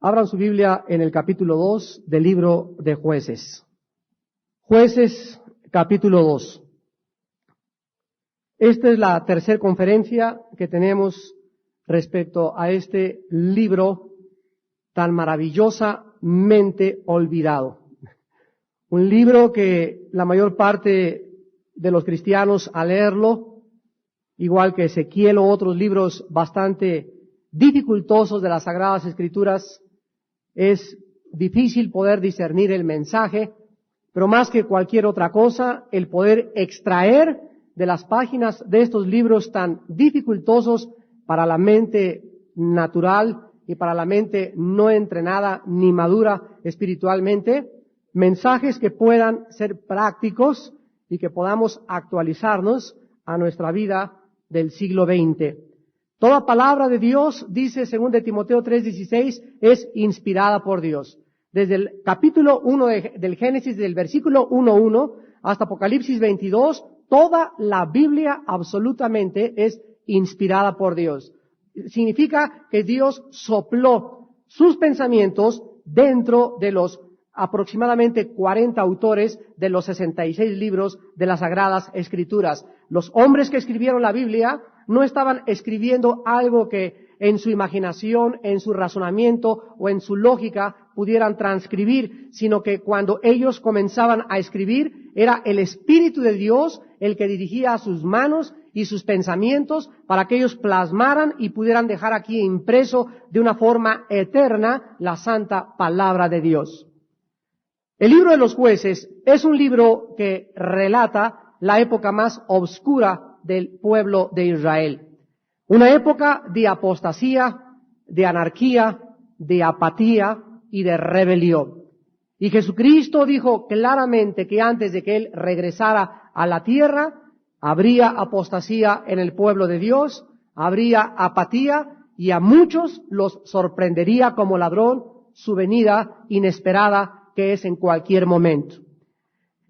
Abran su Biblia en el capítulo 2 del libro de Jueces. Jueces, capítulo 2. Esta es la tercera conferencia que tenemos respecto a este libro tan maravillosamente olvidado. Un libro que la mayor parte de los cristianos al leerlo, igual que Ezequiel o otros libros bastante dificultosos de las Sagradas Escrituras, es difícil poder discernir el mensaje, pero más que cualquier otra cosa, el poder extraer de las páginas de estos libros tan dificultosos para la mente natural y para la mente no entrenada ni madura espiritualmente, mensajes que puedan ser prácticos y que podamos actualizarnos a nuestra vida del siglo XX. Toda palabra de Dios, dice 2 Timoteo 3:16, es inspirada por Dios. Desde el capítulo 1 del Génesis, del versículo 1:1 hasta Apocalipsis 22, toda la Biblia absolutamente es inspirada por Dios. Significa que Dios sopló sus pensamientos dentro de los aproximadamente 40 autores de los 66 libros de las Sagradas Escrituras. Los hombres que escribieron la Biblia no estaban escribiendo algo que en su imaginación, en su razonamiento o en su lógica pudieran transcribir, sino que cuando ellos comenzaban a escribir, era el Espíritu de Dios el que dirigía sus manos y sus pensamientos para que ellos plasmaran y pudieran dejar aquí impreso de una forma eterna la santa palabra de Dios. El libro de los Jueces es un libro que relata la época más oscura del pueblo de Israel. Una época de apostasía, de anarquía, de apatía y de rebelión. Y Jesucristo dijo claramente que antes de que Él regresara a la tierra, habría apostasía en el pueblo de Dios, habría apatía y a muchos los sorprendería como ladrón su venida inesperada que es en cualquier momento.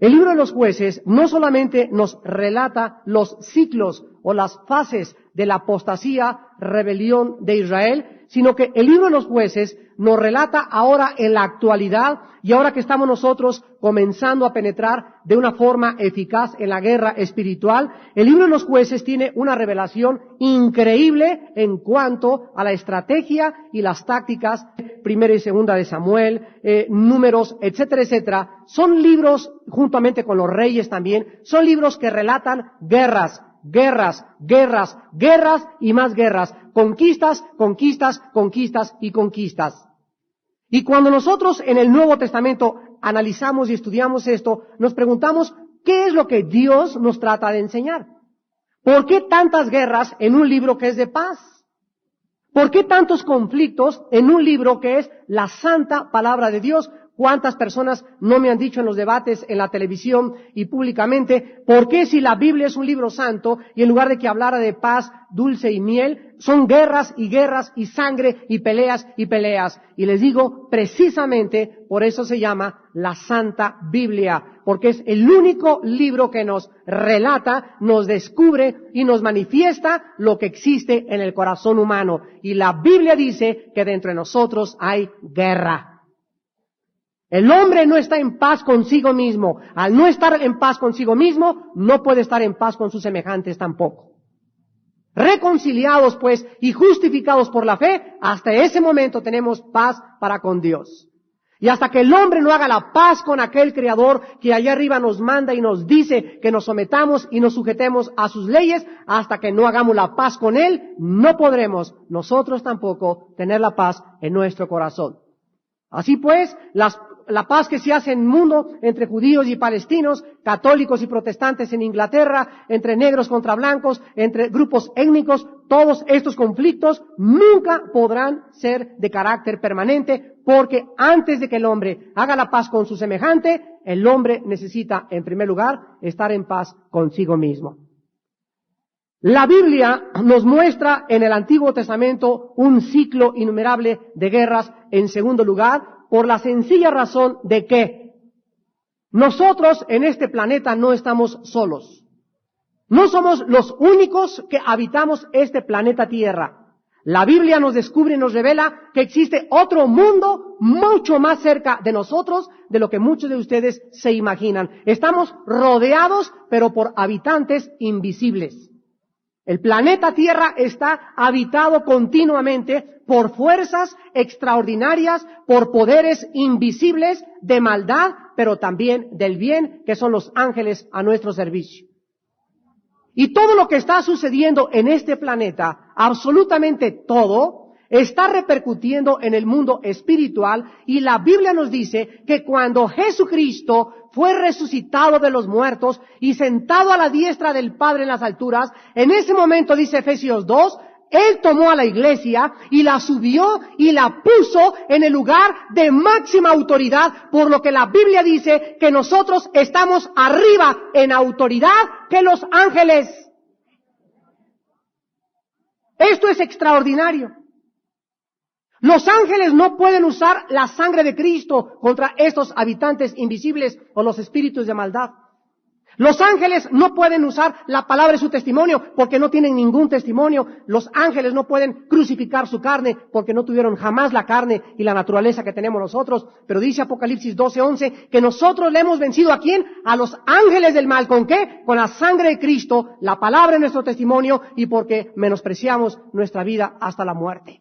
El libro de los Jueces no solamente nos relata los ciclos o las fases de la apostasía, rebelión de Israel, sino que el libro de los Jueces nos relata ahora en la actualidad y ahora que estamos nosotros comenzando a penetrar de una forma eficaz en la guerra espiritual, el libro de los Jueces tiene una revelación increíble en cuanto a la estrategia y las tácticas, primera y segunda de Samuel, números, etcétera, etcétera. Son libros, juntamente con los reyes también, son libros que relatan guerras, guerras, guerras, guerras y más guerras, conquistas, conquistas, conquistas y conquistas. Y cuando nosotros en el Nuevo Testamento analizamos y estudiamos esto, nos preguntamos, ¿qué es lo que Dios nos trata de enseñar? ¿Por qué tantas guerras en un libro que es de paz? ¿Por qué tantos conflictos en un libro que es la santa palabra de Dios? ¿Cuántas personas no me han dicho en los debates, en la televisión y públicamente, por qué si la Biblia es un libro santo y en lugar de que hablara de paz, dulce y miel, son guerras y sangre y peleas y peleas? Y les digo, precisamente por eso se llama la Santa Biblia, porque es el único libro que nos relata, nos descubre y nos manifiesta lo que existe en el corazón humano. Y la Biblia dice que dentro de nosotros hay guerra. El hombre no está en paz consigo mismo. Al no estar en paz consigo mismo, no puede estar en paz con sus semejantes tampoco. Reconciliados, pues, y justificados por la fe, hasta ese momento tenemos paz para con Dios. Y hasta que el hombre no haga la paz con aquel Creador que allá arriba nos manda y nos dice que nos sometamos y nos sujetemos a sus leyes, hasta que no hagamos la paz con Él, no podremos nosotros tampoco tener la paz en nuestro corazón. Así pues, la paz que se hace en el mundo entre judíos y palestinos, católicos y protestantes en Inglaterra, entre negros contra blancos, entre grupos étnicos, todos estos conflictos nunca podrán ser de carácter permanente, porque antes de que el hombre haga la paz con su semejante, el hombre necesita, en primer lugar, estar en paz consigo mismo. La Biblia nos muestra en el Antiguo Testamento un ciclo innumerable de guerras, en segundo lugar, por la sencilla razón de que nosotros en este planeta no estamos solos. No somos los únicos que habitamos este planeta Tierra. La Biblia nos descubre y nos revela que existe otro mundo mucho más cerca de nosotros de lo que muchos de ustedes se imaginan. Estamos rodeados, pero por habitantes invisibles. El planeta Tierra está habitado continuamente por fuerzas extraordinarias, por poderes invisibles de maldad, pero también del bien, que son los ángeles a nuestro servicio. Y todo lo que está sucediendo en este planeta, absolutamente todo, está repercutiendo en el mundo espiritual, y la Biblia nos dice que cuando Jesucristo fue resucitado de los muertos y sentado a la diestra del Padre en las alturas, en ese momento, dice Efesios 2, Él tomó a la iglesia y la subió y la puso en el lugar de máxima autoridad, por lo que la Biblia dice que nosotros estamos arriba en autoridad que los ángeles. Esto es extraordinario. Los ángeles no pueden usar la sangre de Cristo contra estos habitantes invisibles o los espíritus de maldad. Los ángeles no pueden usar la palabra de su testimonio porque no tienen ningún testimonio. Los ángeles no pueden crucificar su carne porque no tuvieron jamás la carne y la naturaleza que tenemos nosotros. Pero dice Apocalipsis 12:11 que nosotros le hemos vencido ¿a quién? A los ángeles del mal. ¿Con qué? Con la sangre de Cristo, la palabra de nuestro testimonio, y porque menospreciamos nuestra vida hasta la muerte.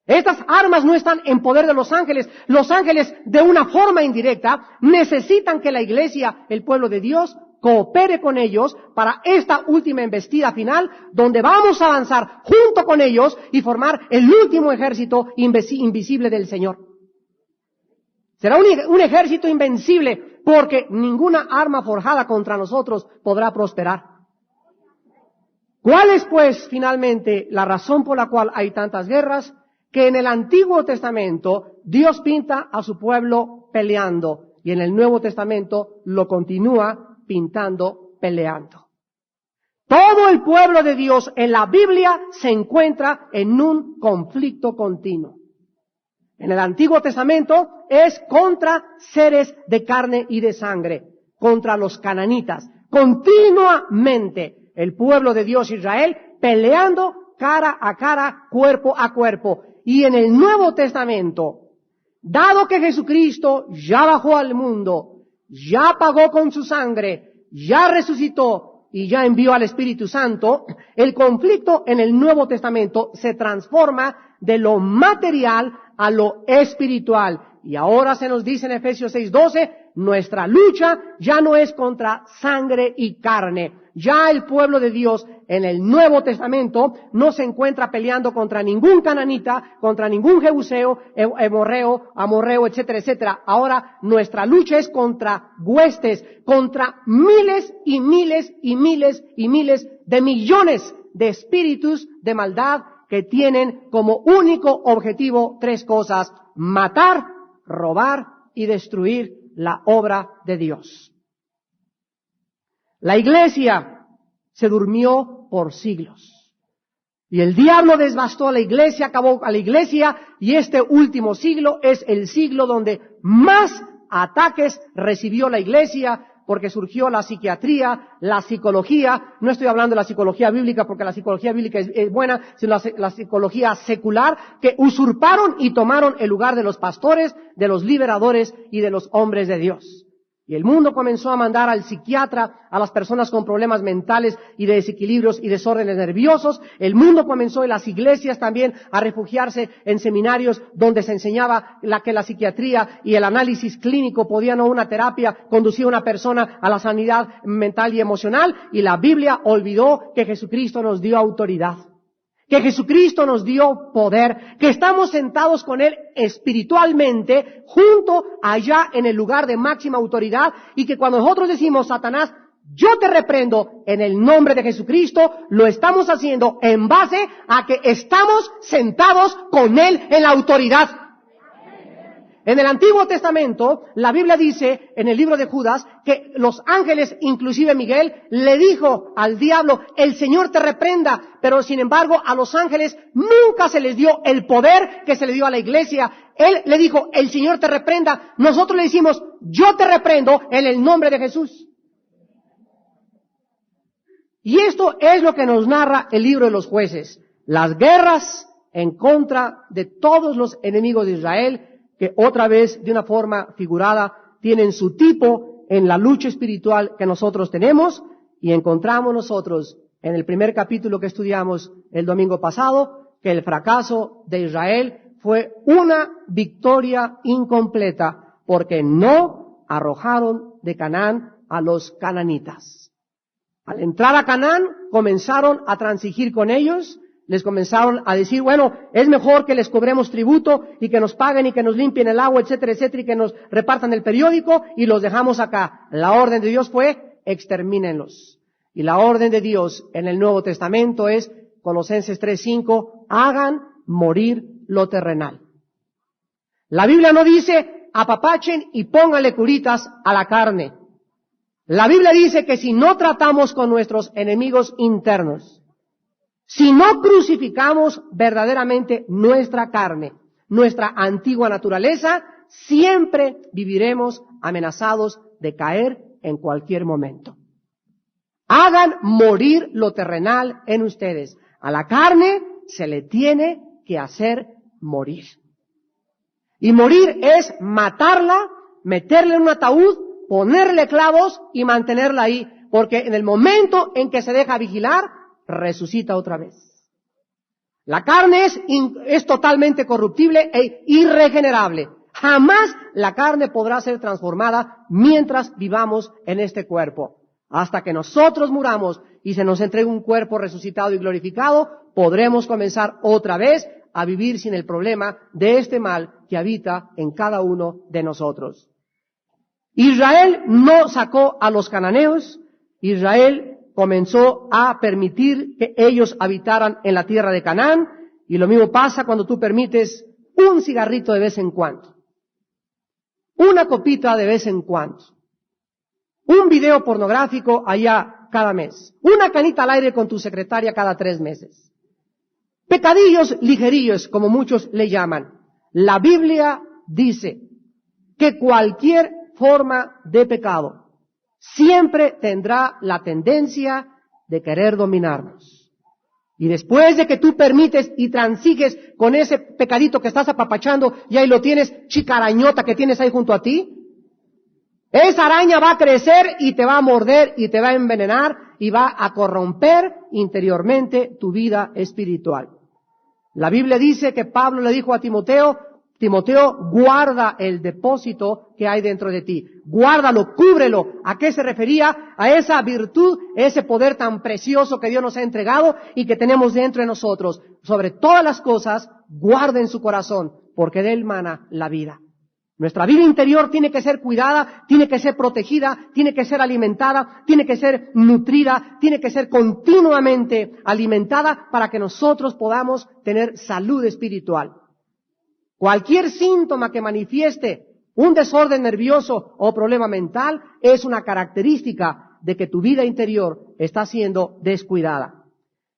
Estas armas no están en poder de los ángeles. Los ángeles, de una forma indirecta, necesitan que la iglesia, el pueblo de Dios, coopere con ellos para esta última embestida final, donde vamos a avanzar junto con ellos y formar el último ejército invisible del Señor. Será un ejército invencible, porque ninguna arma forjada contra nosotros podrá prosperar. ¿Cuál es, pues, finalmente, la razón por la cual hay tantas guerras? Que en el Antiguo Testamento Dios pinta a su pueblo peleando, y en el Nuevo Testamento lo continúa pintando peleando. Todo el pueblo de Dios en la Biblia se encuentra en un conflicto continuo. En el Antiguo Testamento es contra seres de carne y de sangre, contra los cananitas. Continuamente el pueblo de Dios Israel peleando cara a cara, cuerpo a cuerpo. Y en el Nuevo Testamento, dado que Jesucristo ya bajó al mundo, ya pagó con su sangre, ya resucitó y ya envió al Espíritu Santo, el conflicto en el Nuevo Testamento se transforma de lo material a lo espiritual. Y ahora se nos dice en Efesios 6:12, nuestra lucha ya no es contra sangre y carne. Ya el pueblo de Dios en el Nuevo Testamento no se encuentra peleando contra ningún cananita, contra ningún jebuseo, amorreo, etcétera, etcétera. Ahora nuestra lucha es contra huestes, contra miles y miles y miles y miles de millones de espíritus de maldad que tienen como único objetivo tres cosas: matar, robar y destruir la obra de Dios. La iglesia se durmió por siglos. Y el diablo devastó a la iglesia, acabó a la iglesia, y este último siglo es el siglo donde más ataques recibió la iglesia, porque surgió la psiquiatría, la psicología. No estoy hablando de la psicología bíblica, porque la psicología bíblica es buena, sino la psicología secular, que usurparon y tomaron el lugar de los pastores, de los liberadores y de los hombres de Dios. Y el mundo comenzó a mandar al psiquiatra a las personas con problemas mentales y de desequilibrios y desórdenes nerviosos. El mundo comenzó, y las iglesias también, a refugiarse en seminarios donde se enseñaba que la psiquiatría y el análisis clínico podían, o una terapia, conducir a una persona a la sanidad mental y emocional. Y la Biblia olvidó que Jesucristo nos dio autoridad, que Jesucristo nos dio poder, que estamos sentados con Él espiritualmente, junto allá en el lugar de máxima autoridad, y que cuando nosotros decimos: Satanás, yo te reprendo en el nombre de Jesucristo, lo estamos haciendo en base a que estamos sentados con Él en la autoridad. En el Antiguo Testamento, la Biblia dice, en el libro de Judas, que los ángeles, inclusive Miguel, le dijo al diablo: el Señor te reprenda. Pero sin embargo, a los ángeles nunca se les dio el poder que se le dio a la iglesia. Él le dijo: el Señor te reprenda. Nosotros le decimos: yo te reprendo en el nombre de Jesús. Y esto es lo que nos narra el libro de los Jueces. las guerras en contra de todos los enemigos de Israel, que otra vez, de una forma figurada, tienen su tipo en la lucha espiritual que nosotros tenemos, y encontramos nosotros en el primer capítulo que estudiamos el domingo pasado, que el fracaso de Israel fue una victoria incompleta, porque no arrojaron de Canaán a los cananitas. Al entrar a Canaán, comenzaron a transigir con ellos, les comenzaron a decir, bueno, es mejor que les cobremos tributo y que nos paguen y que nos limpien el agua, etcétera, etcétera, y que nos repartan el periódico y los dejamos acá. La orden de Dios fue, extermínenlos. Y la orden de Dios en el Nuevo Testamento es, Colosenses 3:5, hagan morir lo terrenal. La Biblia no dice, apapachen y pónganle curitas a la carne. La Biblia dice que si no tratamos con nuestros enemigos internos, si no crucificamos verdaderamente nuestra carne, nuestra antigua naturaleza, siempre viviremos amenazados de caer en cualquier momento. Hagan morir lo terrenal en ustedes. A la carne se le tiene que hacer morir. Y morir es matarla, meterle en un ataúd, ponerle clavos y mantenerla ahí. Porque en el momento en que se deja vigilar, resucita otra vez. La carne es totalmente corruptible e irregenerable. Jamás la carne podrá ser transformada mientras vivamos en este cuerpo. Hasta que nosotros muramos y se nos entregue un cuerpo resucitado y glorificado, podremos comenzar otra vez a vivir sin el problema de este mal que habita en cada uno de nosotros. Israel no sacó a los cananeos. Israel comenzó a permitir que ellos habitaran en la tierra de Canaán, y lo mismo pasa cuando tú permites un cigarrito de vez en cuando, una copita de vez en cuando, un video pornográfico allá cada mes, una canita al aire con tu secretaria cada 3 meses. Pecadillos ligerillos, como muchos le llaman. La Biblia dice que cualquier forma de pecado siempre tendrá la tendencia de querer dominarnos. Y después de que tú permites y transigues con ese pecadito que estás apapachando y ahí lo tienes, chica arañota que tienes ahí junto a ti, esa araña va a crecer y te va a morder y te va a envenenar y va a corromper interiormente tu vida espiritual. La Biblia dice que Pablo le dijo a Timoteo, Timoteo, guarda el depósito que hay dentro de ti. Guárdalo, cúbrelo. ¿A qué se refería? A esa virtud, ese poder tan precioso que Dios nos ha entregado y que tenemos dentro de nosotros. Sobre todas las cosas, guarda en su corazón, porque de él mana la vida. Nuestra vida interior tiene que ser cuidada, tiene que ser protegida, tiene que ser alimentada, tiene que ser nutrida, tiene que ser continuamente alimentada para que nosotros podamos tener salud espiritual. Cualquier síntoma que manifieste un desorden nervioso o problema mental es una característica de que tu vida interior está siendo descuidada.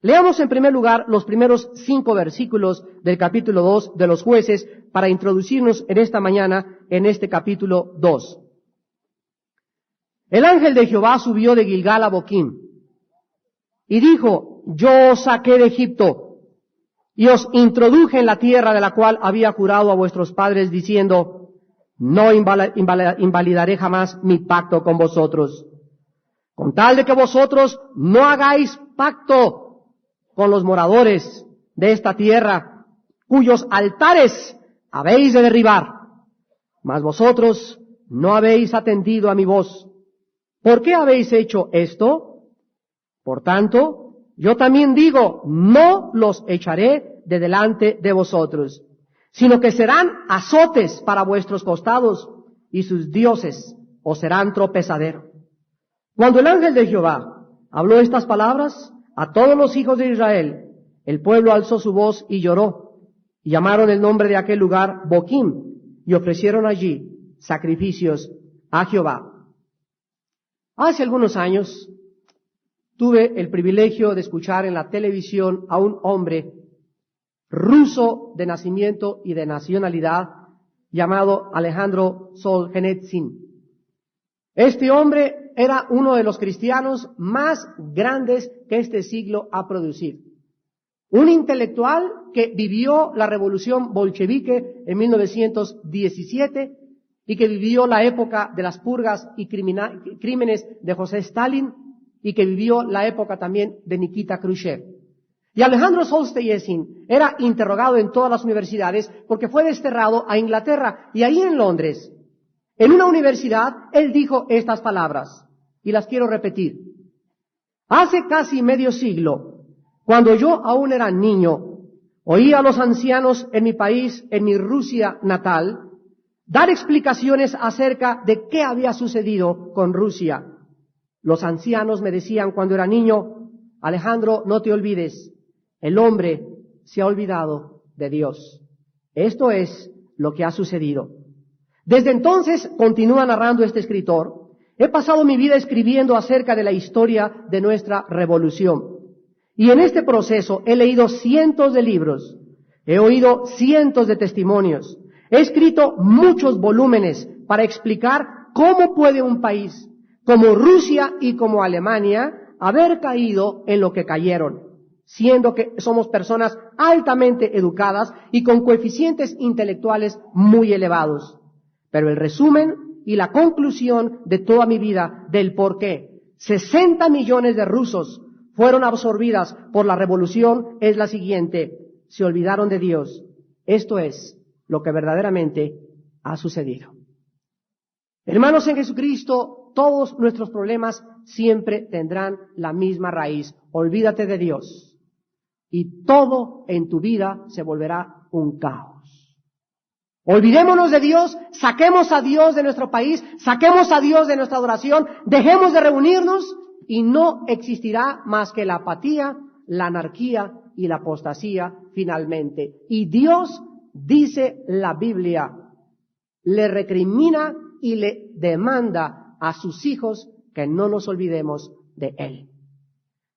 Leamos en primer lugar los primeros 5 versículos del capítulo 2 de los Jueces para introducirnos en esta mañana en este capítulo 2. El ángel de Jehová subió de Gilgal a Boquim y dijo, yo os saqué de Egipto y os introduje en la tierra de la cual había jurado a vuestros padres diciendo, no invalidaré jamás mi pacto con vosotros, con tal de que vosotros no hagáis pacto con los moradores de esta tierra, cuyos altares habéis de derribar, mas vosotros no habéis atendido a mi voz. ¿Por qué habéis hecho esto? Por tanto, yo también digo, no los echaré de delante de vosotros, sino que serán azotes para vuestros costados, y sus dioses os serán tropezadero. Cuando el ángel de Jehová habló estas palabras a todos los hijos de Israel, el pueblo alzó su voz y lloró, y llamaron el nombre de aquel lugar Boquim, y ofrecieron allí sacrificios a Jehová. Hace algunos años tuve el privilegio de escuchar en la televisión a un hombre ruso de nacimiento y de nacionalidad llamado Alejandro Solzhenitsyn. Este hombre era uno de los cristianos más grandes que este siglo ha producido. un intelectual que vivió la revolución bolchevique en 1917 y que vivió la época de las purgas y crímenes de José Stalin y que vivió la época también de Nikita Khrushchev. Y Alejandro Solzhenitsyn era interrogado en todas las universidades porque fue desterrado a Inglaterra y ahí en Londres, en una universidad, él dijo estas palabras y las quiero repetir. Hace casi medio siglo, cuando yo aún era niño, oí a los ancianos en mi país, en mi Rusia natal, dar explicaciones acerca de qué había sucedido con Rusia. Los ancianos me decían cuando era niño, Alejandro, no te olvides, el hombre se ha olvidado de Dios. Esto es lo que ha sucedido. Desde entonces, continúa narrando este escritor, he pasado mi vida escribiendo acerca de la historia de nuestra revolución. Y en este proceso he leído cientos de libros, he oído cientos de testimonios, he escrito muchos volúmenes para explicar cómo puede un país como Rusia y como Alemania haber caído en lo que cayeron, siendo que somos personas altamente educadas y con coeficientes intelectuales muy elevados. Pero el resumen y la conclusión de toda mi vida del por qué 60 millones de rusos fueron absorbidas por la revolución es la siguiente: se olvidaron de Dios. Esto es lo que verdaderamente ha sucedido. Hermanos en Jesucristo, todos nuestros problemas siempre tendrán la misma raíz. Olvídate de Dios y todo en tu vida se volverá un caos. Olvidémonos de Dios, saquemos a Dios de nuestro país, saquemos a Dios de nuestra adoración, dejemos de reunirnos y no existirá más que la apatía, la anarquía y la apostasía finalmente. Y Dios, dice la Biblia, le recrimina y le demanda a sus hijos que no nos olvidemos de Él.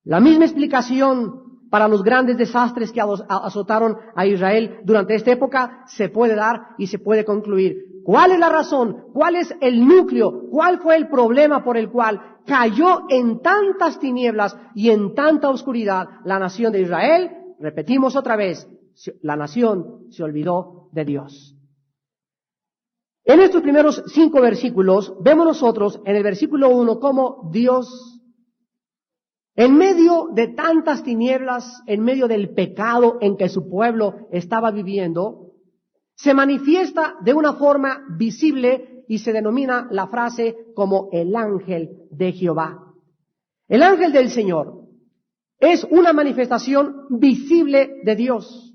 La misma explicación para los grandes desastres que azotaron a Israel durante esta época se puede dar y se puede concluir. ¿Cuál es la razón? ¿Cuál es el núcleo? ¿Cuál fue el problema por el cual cayó en tantas tinieblas y en tanta oscuridad la nación de Israel? Repetimos otra vez, la nación se olvidó de Dios. En estos primeros 5 versículos vemos nosotros en el versículo 1 cómo Dios, en medio de tantas tinieblas, en medio del pecado en que su pueblo estaba viviendo, se manifiesta de una forma visible y se denomina la frase como el ángel de Jehová. El ángel del Señor es una manifestación visible de Dios.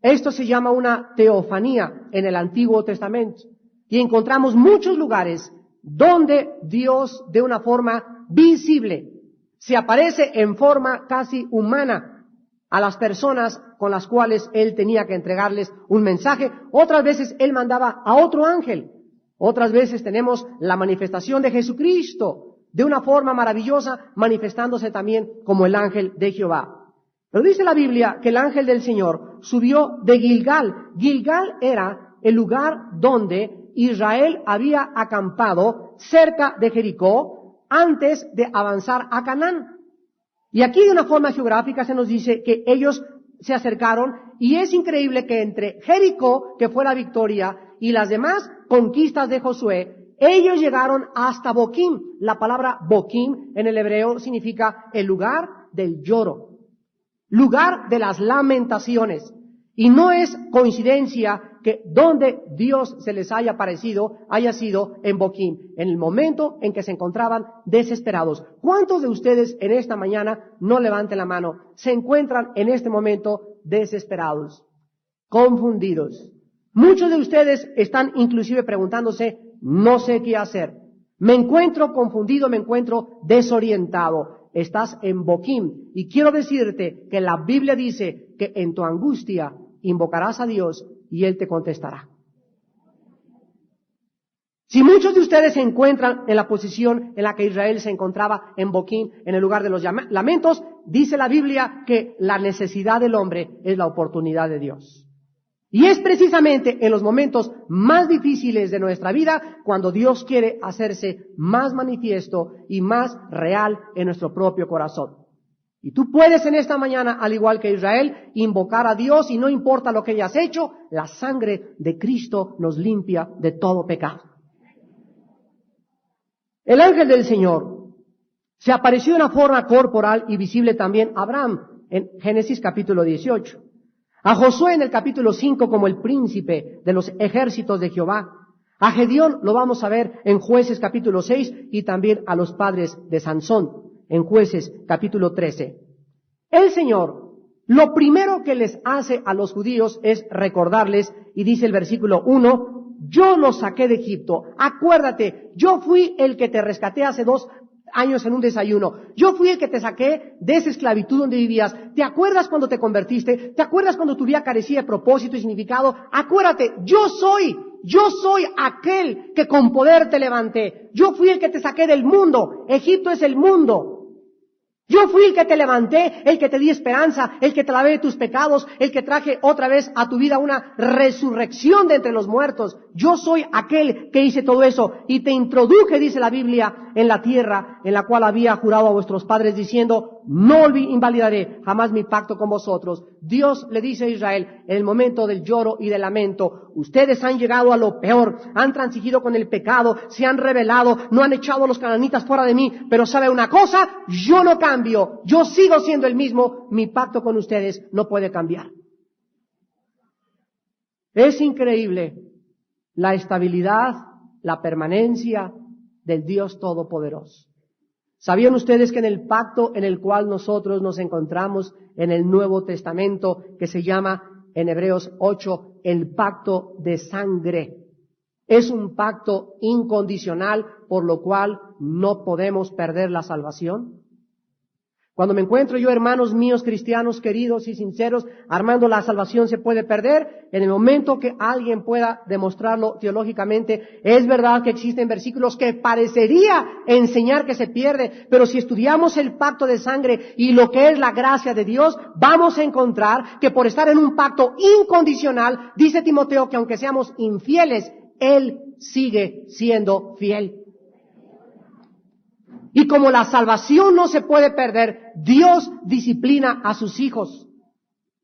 Esto se llama una teofanía en el Antiguo Testamento. Y encontramos muchos lugares donde Dios, de una forma visible, se aparece en forma casi humana a las personas con las cuales Él tenía que entregarles un mensaje. Otras veces Él mandaba a otro ángel. Otras veces tenemos la manifestación de Jesucristo de una forma maravillosa, manifestándose también como el ángel de Jehová. Pero dice la Biblia que el ángel del Señor subió de Gilgal. Gilgal era el lugar donde Israel había acampado cerca de Jericó antes de avanzar a Canaán. Y aquí de una forma geográfica se nos dice que ellos se acercaron y es increíble que entre Jericó, que fue la victoria, y las demás conquistas de Josué, ellos llegaron hasta Boquim. La palabra Boquim en el hebreo significa el lugar del lloro, lugar de las lamentaciones. Y no es coincidencia que donde Dios se les haya aparecido haya sido en Boquim, en el momento en que se encontraban desesperados. ¿Cuántos de ustedes en esta mañana, no levanten la mano, se encuentran en este momento desesperados, confundidos? Muchos de ustedes están inclusive preguntándose, no sé qué hacer. Me encuentro confundido, me encuentro desorientado. Estás en Boquim. Y quiero decirte que la Biblia dice que en tu angustia invocarás a Dios y Él te contestará. Si muchos de ustedes se encuentran en la posición en la que Israel se encontraba en Boquim, en el lugar de los lamentos, dice la Biblia que la necesidad del hombre es la oportunidad de Dios. Y es precisamente en los momentos más difíciles de nuestra vida cuando Dios quiere hacerse más manifiesto y más real en nuestro propio corazón. Y tú puedes en esta mañana, al igual que Israel, invocar a Dios y no importa lo que hayas hecho, la sangre de Cristo nos limpia de todo pecado. El ángel del Señor se apareció de una forma corporal y visible también a Abraham en Génesis capítulo 18. A Josué en el capítulo 5 como el príncipe de los ejércitos de Jehová. A Gedeón lo vamos a ver en Jueces capítulo 6 y también a los padres de Sansón en Jueces capítulo 13. El Señor, lo primero que les hace a los judíos es recordarles, y dice el versículo 1, yo los saqué de Egipto. Acuérdate, yo fui el que te rescaté hace 2 años en un desayuno. Yo fui el que te saqué de esa esclavitud donde vivías. ¿Te acuerdas cuando te convertiste? ¿Te acuerdas cuando tu vida carecía de propósito y significado? Acuérdate, yo soy aquel que con poder te levanté. Yo fui el que te saqué del mundo. Egipto es el mundo. Yo fui el que te levanté, el que te di esperanza, el que te lavé de tus pecados, el que traje otra vez a tu vida una resurrección de entre los muertos. Yo soy aquel que hice todo eso y te introduje, dice la Biblia, en la tierra en la cual había jurado a vuestros padres diciendo, no invalidaré jamás mi pacto con vosotros. Dios le dice a Israel en el momento del lloro y del lamento, ustedes han llegado a lo peor, han transigido con el pecado, se han rebelado, no han echado a los cananitas fuera de mí, pero ¿sabe una cosa? Yo no cambio, yo sigo siendo el mismo, mi pacto con ustedes no puede cambiar. Es increíble la estabilidad, la permanencia del Dios Todopoderoso. ¿Sabían ustedes que en el pacto en el cual nosotros nos encontramos en el Nuevo Testamento, que se llama en Hebreos 8, el pacto de sangre, es un pacto incondicional por lo cual no podemos perder la salvación? Cuando me encuentro yo, hermanos míos, cristianos queridos y sinceros, Armando, la salvación se puede perder en el momento que alguien pueda demostrarlo teológicamente. Es verdad que existen versículos que parecería enseñar que se pierde, pero si estudiamos el pacto de sangre y lo que es la gracia de Dios, vamos a encontrar que por estar en un pacto incondicional, dice Timoteo que aunque seamos infieles, Él sigue siendo fiel. Y como la salvación no se puede perder, Dios disciplina a sus hijos.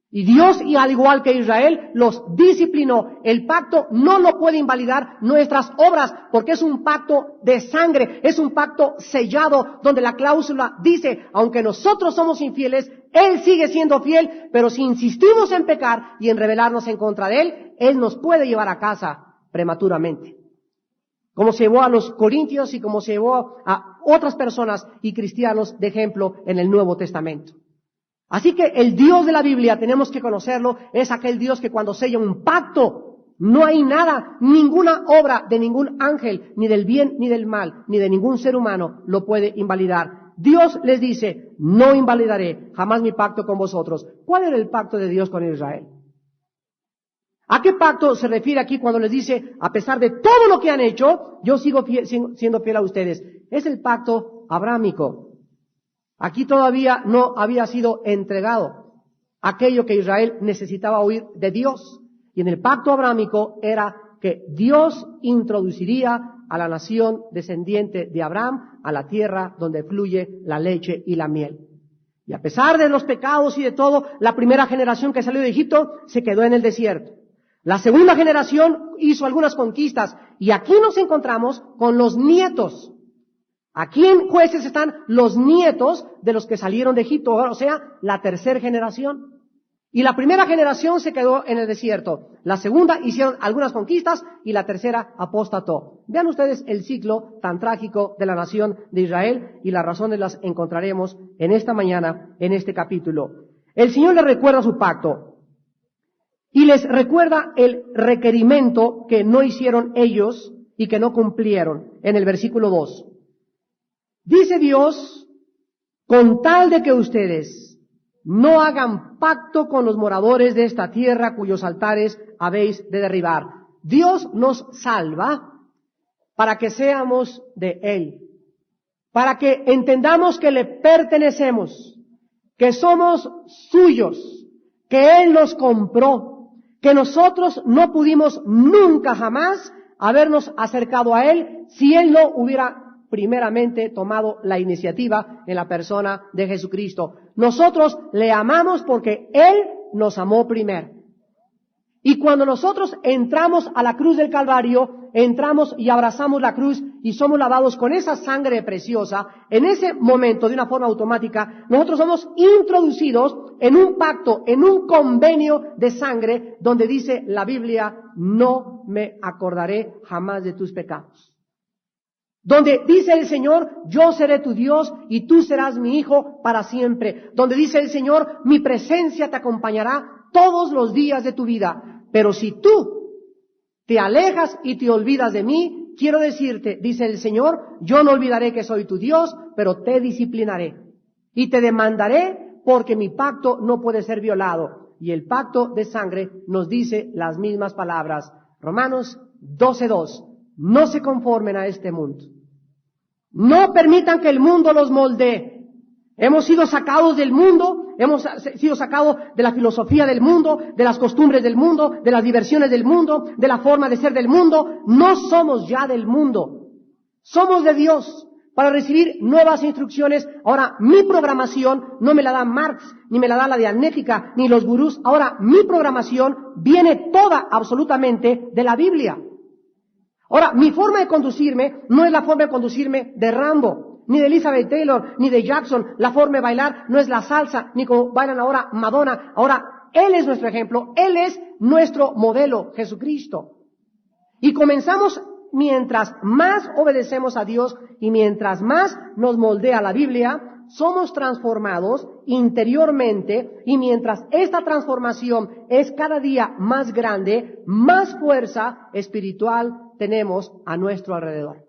Y Dios, y al igual que Israel, los disciplinó. El pacto no lo puede invalidar nuestras obras, porque es un pacto de sangre, es un pacto sellado, donde la cláusula dice, aunque nosotros somos infieles, Él sigue siendo fiel, pero si insistimos en pecar y en rebelarnos en contra de Él, Él nos puede llevar a casa prematuramente. Como se llevó a los corintios y como se llevó a otras personas y cristianos de ejemplo en el Nuevo Testamento. Así que el Dios de la Biblia, tenemos que conocerlo, es aquel Dios que cuando sella un pacto, no hay nada, ninguna obra de ningún ángel, ni del bien ni del mal, ni de ningún ser humano lo puede invalidar. Dios les dice, no invalidaré jamás mi pacto con vosotros. ¿Cuál era el pacto de Dios con Israel? ¿A qué pacto se refiere aquí cuando les dice, a pesar de todo lo que han hecho, yo sigo siendo fiel a ustedes? Es el pacto abrámico. Aquí todavía no había sido entregado aquello que Israel necesitaba oír de Dios. Y en el pacto abrámico era que Dios introduciría a la nación descendiente de Abraham a la tierra donde fluye la leche y la miel. Y a pesar de los pecados y de todo, la primera generación que salió de Egipto se quedó en el desierto. La segunda generación hizo algunas conquistas y aquí nos encontramos con los nietos. Aquí en Jueces están los nietos de los que salieron de Egipto, o sea, la tercera generación. Y la primera generación se quedó en el desierto. La segunda hicieron algunas conquistas y la tercera apostató. Vean ustedes el ciclo tan trágico de la nación de Israel y las razones las encontraremos en esta mañana, en este capítulo. El Señor les recuerda su pacto. Y les recuerda el requerimiento que no hicieron ellos y que no cumplieron en el versículo 2. Dice Dios, con tal de que ustedes no hagan pacto con los moradores de esta tierra cuyos altares habéis de derribar. Dios nos salva para que seamos de Él, para que entendamos que le pertenecemos, que somos suyos, que Él nos compró, que nosotros no pudimos nunca jamás habernos acercado a Él si Él no hubiera primeramente tomado la iniciativa en la persona de Jesucristo. Nosotros le amamos porque Él nos amó primero. Y cuando nosotros entramos a la cruz del Calvario, entramos y abrazamos la cruz y somos lavados con esa sangre preciosa, en ese momento, de una forma automática, nosotros somos introducidos en un pacto, en un convenio de sangre, donde dice la Biblia, no me acordaré jamás de tus pecados. Donde dice el Señor, yo seré tu Dios y tú serás mi hijo para siempre. Donde dice el Señor, mi presencia te acompañará todos los días de tu vida. Pero si tú te alejas y te olvidas de mí, quiero decirte, dice el Señor, yo no olvidaré que soy tu Dios, pero te disciplinaré y te demandaré porque mi pacto no puede ser violado. Y el pacto de sangre nos dice las mismas palabras. Romanos 12:2. No se conformen a este mundo. No permitan que el mundo los moldee. Hemos sido sacados del mundo, hemos sido sacados de la filosofía del mundo, de las costumbres del mundo, de las diversiones del mundo, de la forma de ser del mundo. No somos ya del mundo. Somos de Dios para recibir nuevas instrucciones. Ahora, mi programación no me la da Marx, ni me la da la Dianética, ni los gurús. Ahora, mi programación viene toda absolutamente de la Biblia. Ahora, mi forma de conducirme no es la forma de conducirme de Rambo, ni de Elizabeth Taylor, ni de Jackson. La forma de bailar no es la salsa, ni como bailan ahora Madonna. Ahora, Él es nuestro ejemplo, Él es nuestro modelo, Jesucristo. Y comenzamos mientras más obedecemos a Dios y mientras más nos moldea la Biblia, somos transformados interiormente, y mientras esta transformación es cada día más grande, más fuerza espiritual tenemos a nuestro alrededor.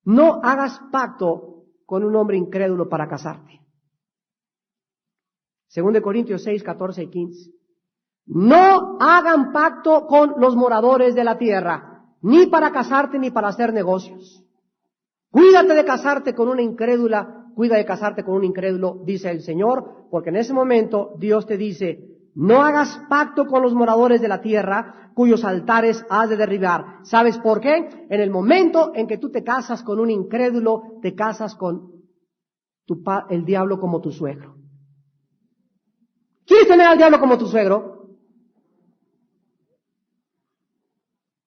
No hagas pacto con un hombre incrédulo para casarte. 2 Corintios 6, 14 y 15. No hagan pacto con los moradores de la tierra, ni para casarte ni para hacer negocios. Cuídate de casarte con una incrédula, cuida de casarte con un incrédulo, dice el Señor, porque en ese momento Dios te dice, no hagas pacto con los moradores de la tierra, cuyos altares has de derribar. ¿Sabes por qué? En el momento en que tú te casas con un incrédulo, te casas con el diablo como tu suegro. ¿Quieres tener al diablo como tu suegro?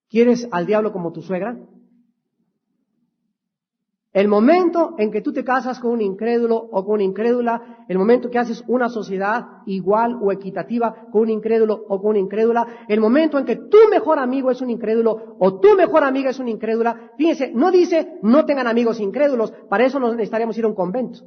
¿Quieres al diablo como tu suegra? El momento en que tú te casas con un incrédulo o con una incrédula, el momento que haces una sociedad igual o equitativa con un incrédulo o con una incrédula, el momento en que tu mejor amigo es un incrédulo o tu mejor amiga es una incrédula, fíjense, no dice no tengan amigos incrédulos, para eso nos necesitaríamos ir a un convento.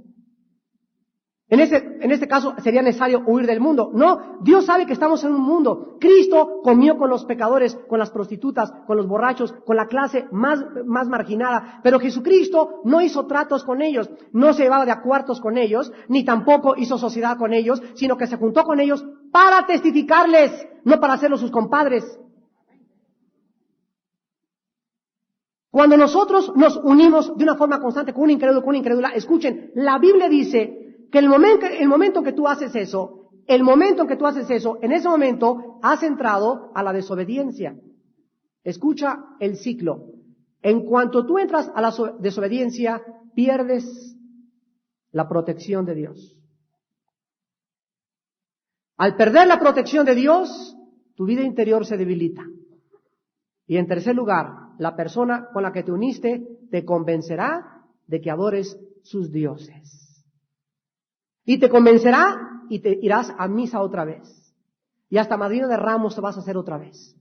En este caso sería necesario huir del mundo. No, Dios sabe que estamos en un mundo. Cristo comió con los pecadores, con las prostitutas, con los borrachos, con la clase más marginada. Pero Jesucristo no hizo tratos con ellos, no se llevaba de a cuartos con ellos, ni tampoco hizo sociedad con ellos, sino que se juntó con ellos para testificarles, no para hacerlos sus compadres. Cuando nosotros nos unimos de una forma constante con un incrédulo, con una incrédula, escuchen, la Biblia dice que el momento en que tú haces eso, en ese momento has entrado a la desobediencia. Escucha el ciclo. En cuanto tú entras a la desobediencia, pierdes la protección de Dios. Al perder la protección de Dios, tu vida interior se debilita. Y en tercer lugar, la persona con la que te uniste te convencerá de que adores sus dioses. Y te convencerá y te irás a misa otra vez. Y hasta madrina de ramos te vas a hacer otra vez.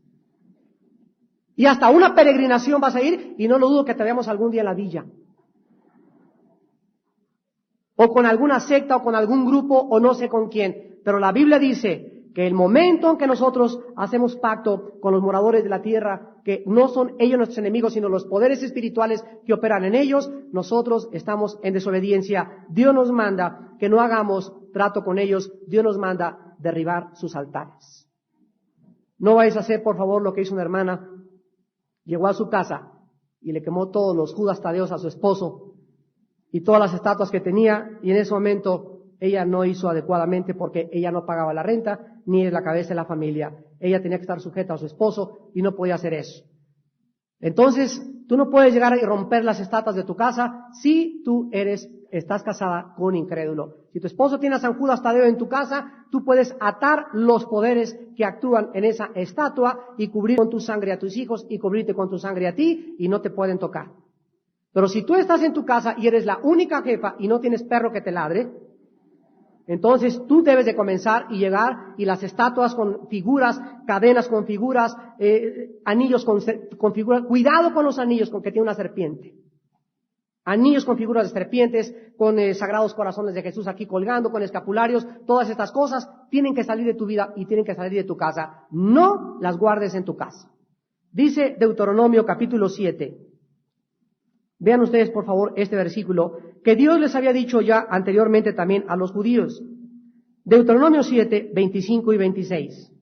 Y hasta una peregrinación vas a ir, y no lo dudo que te veamos algún día en la villa. O con alguna secta, o con algún grupo, o no sé con quién. Pero la Biblia dice que el momento en que nosotros hacemos pacto con los moradores de la tierra, que no son ellos nuestros enemigos, sino los poderes espirituales que operan en ellos, nosotros estamos en desobediencia. Dios nos manda que no hagamos trato con ellos, Dios nos manda derribar sus altares. No vais a hacer, por favor, lo que hizo una hermana. Llegó a su casa y le quemó todos los Judas Tadeos a su esposo y todas las estatuas que tenía, y en ese momento ella no hizo adecuadamente porque ella no pagaba la renta, ni es la cabeza de la familia. Ella tenía que estar sujeta a su esposo y no podía hacer eso. Entonces, tú no puedes llegar y romper las estatuas de tu casa si tú estás casada con un incrédulo. Si tu esposo tiene a San Judas Tadeo en tu casa, tú puedes atar los poderes que actúan en esa estatua y cubrir con tu sangre a tus hijos y cubrirte con tu sangre a ti y no te pueden tocar. Pero si tú estás en tu casa y eres la única jefa y no tienes perro que te ladre, entonces tú debes de comenzar y llegar y las estatuas con figuras, cadenas con figuras, anillos con figuras, cuidado con los anillos con que tiene una serpiente. Anillos con figuras de serpientes, con sagrados corazones de Jesús aquí colgando, con escapularios, todas estas cosas tienen que salir de tu vida y tienen que salir de tu casa. No las guardes en tu casa. Dice Deuteronomio capítulo 7. Vean ustedes, por favor, este versículo que Dios les había dicho ya anteriormente también a los judíos. Deuteronomio 7, 25 y 26.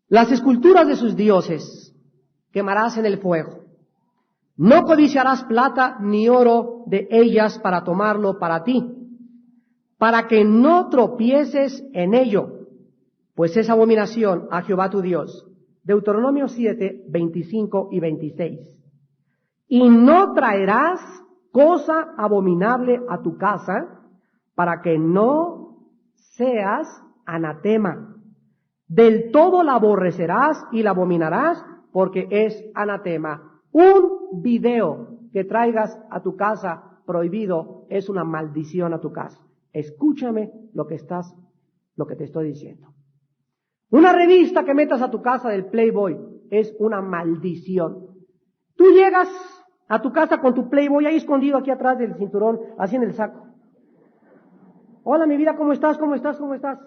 Las esculturas de sus dioses quemarás en el fuego. No codiciarás plata ni oro de ellas para tomarlo para ti, para que no tropieces en ello, pues es abominación a Jehová tu Dios. Deuteronomio 7, 25 y 26. Y no traerás cosa abominable a tu casa, para que no seas anatema. Del todo la aborrecerás y la abominarás, porque es anatema. Un video que traigas a tu casa prohibido es una maldición a tu casa. Escúchame lo que te estoy diciendo. Una revista que metas a tu casa del Playboy es una maldición. Tú llegas a tu casa con tu Playboy ahí escondido aquí atrás del cinturón, así en el saco. Hola, mi vida, ¿cómo estás? ¿Cómo estás? ¿Cómo estás?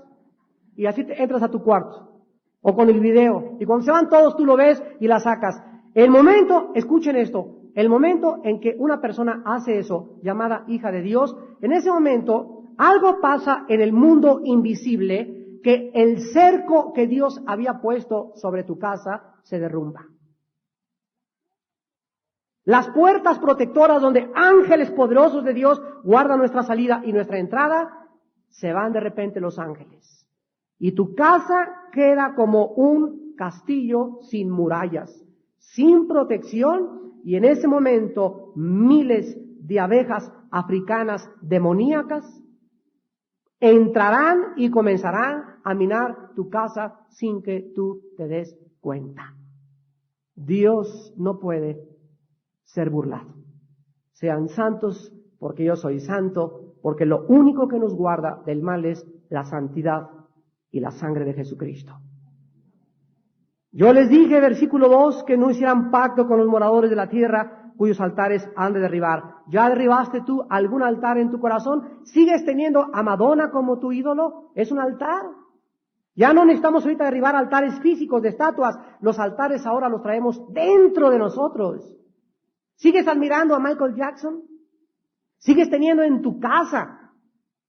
Y así te entras a tu cuarto. O con el video. Y cuando se van todos, tú lo ves y la sacas. El momento, escuchen esto, el momento en que una persona hace eso, llamada hija de Dios, en ese momento, algo pasa en el mundo invisible, que el cerco que Dios había puesto sobre tu casa se derrumba. Las puertas protectoras donde ángeles poderosos de Dios guardan nuestra salida y nuestra entrada, se van de repente los ángeles. Y tu casa queda como un castillo sin murallas, sin protección, y en ese momento miles de abejas africanas demoníacas entrarán y comenzarán a minar tu casa sin que tú te des cuenta. Dios no puede ser burlado. Sean santos porque yo soy santo, porque lo único que nos guarda del mal es la santidad y la sangre de Jesucristo. Yo les dije, versículo 2, que no hicieran pacto con los moradores de la tierra cuyos altares han de derribar. ¿Ya derribaste tú algún altar en tu corazón? ¿Sigues teniendo a Madonna como tu ídolo? ¿Es un altar? Ya no necesitamos ahorita derribar altares físicos de estatuas. Los altares ahora los traemos dentro de nosotros. ¿Sigues admirando a Michael Jackson? ¿Sigues teniendo en tu casa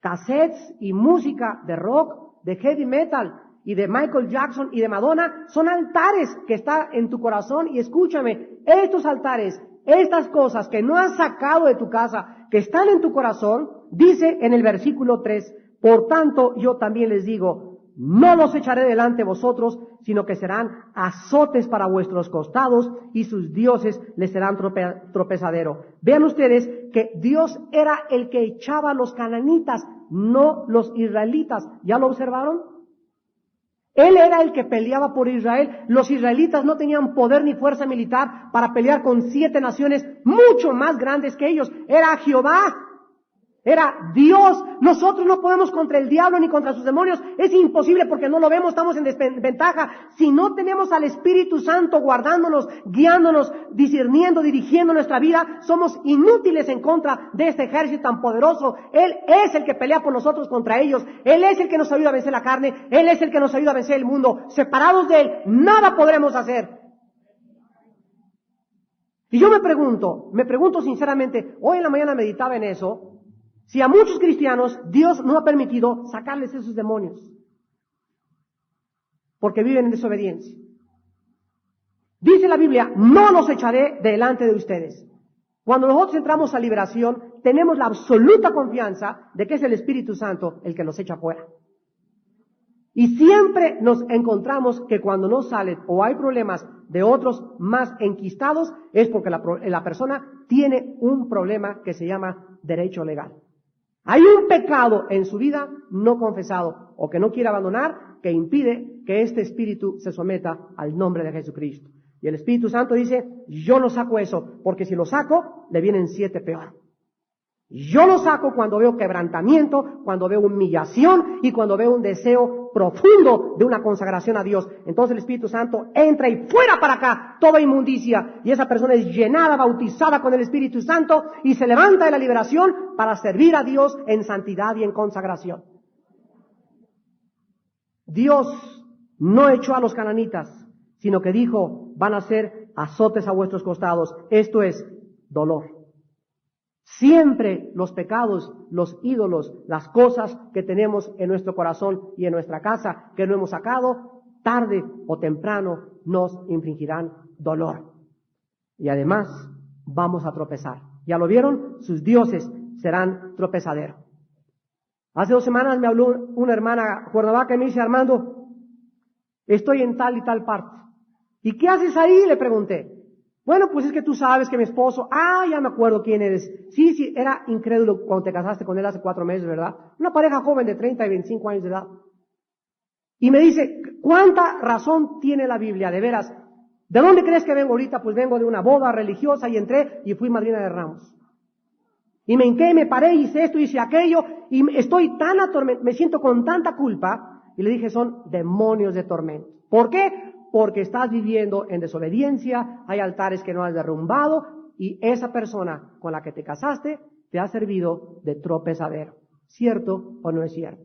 cassettes y música de rock, de heavy metal y de Michael Jackson y de Madonna? Son altares que están en tu corazón, y escúchame, estos altares, estas cosas que no has sacado de tu casa, que están en tu corazón, dice en el versículo 3, por tanto yo también les digo, no los echaré delante de vosotros, sino que serán azotes para vuestros costados, y sus dioses les serán tropezadero. Vean ustedes que Dios era el que echaba a los cananitas, no los israelitas. ¿Ya lo observaron? Él era el que peleaba por Israel. Los israelitas no tenían poder ni fuerza militar para pelear con 7 naciones mucho más grandes que ellos. Era Jehová. Era Dios. Nosotros no podemos contra el diablo ni contra sus demonios. Es imposible porque no lo vemos, estamos en desventaja. Si no tenemos al Espíritu Santo guardándonos, guiándonos, discerniendo, dirigiendo nuestra vida, somos inútiles en contra de este ejército tan poderoso. Él es el que pelea por nosotros contra ellos. Él es el que nos ayuda a vencer la carne. Él es el que nos ayuda a vencer el mundo. Separados de Él, nada podremos hacer. Y yo me pregunto sinceramente, hoy en la mañana meditaba en eso, si a muchos cristianos Dios no ha permitido sacarles esos demonios, porque viven en desobediencia. Dice la Biblia, no los echaré delante de ustedes. Cuando nosotros entramos a liberación, tenemos la absoluta confianza de que es el Espíritu Santo el que los echa fuera. Y siempre nos encontramos que cuando no salen o hay problemas de otros más enquistados, es porque la persona tiene un problema que se llama derecho legal. Hay un pecado en su vida no confesado o que no quiere abandonar que impide que este espíritu se someta al nombre de Jesucristo. Y el Espíritu Santo dice, yo no saco eso, porque si lo saco, le vienen 7 peor. Yo lo saco cuando veo quebrantamiento, cuando veo humillación y cuando veo un deseo profundo de una consagración a Dios. Entonces el Espíritu Santo entra y fuera para acá toda inmundicia y esa persona es llenada, bautizada con el Espíritu Santo y se levanta de la liberación para servir a Dios en santidad y en consagración. Dios no echó a los cananitas, sino que dijo, van a ser azotes a vuestros costados. Esto es dolor. Siempre los pecados, los ídolos, las cosas que tenemos en nuestro corazón y en nuestra casa que no hemos sacado, tarde o temprano nos infligirán dolor. Y además vamos a tropezar. ¿Ya lo vieron? Sus dioses serán tropezadero. Hace 2 semanas me habló una hermana Cuernavaca y me dice, Armando, estoy en tal y tal parte. ¿Y qué haces ahí? Le pregunté. Bueno, pues es que tú sabes que mi esposo, ya me acuerdo quién eres. Sí, era incrédulo cuando te casaste con él hace 4 meses, ¿verdad? Una pareja joven de 30 y 25 años de edad. Y me dice, ¿cuánta razón tiene la Biblia? De veras, ¿de dónde crees que vengo ahorita? Pues vengo de una boda religiosa y entré y fui madrina de ramos. Y me hinqué, me paré, hice esto, hice aquello, y estoy tan me siento con tanta culpa. Y le dije, son demonios de tormento. ¿Por qué? Porque estás viviendo en desobediencia, hay altares que no has derrumbado, y esa persona con la que te casaste te ha servido de tropezadero. ¿Cierto o no es cierto?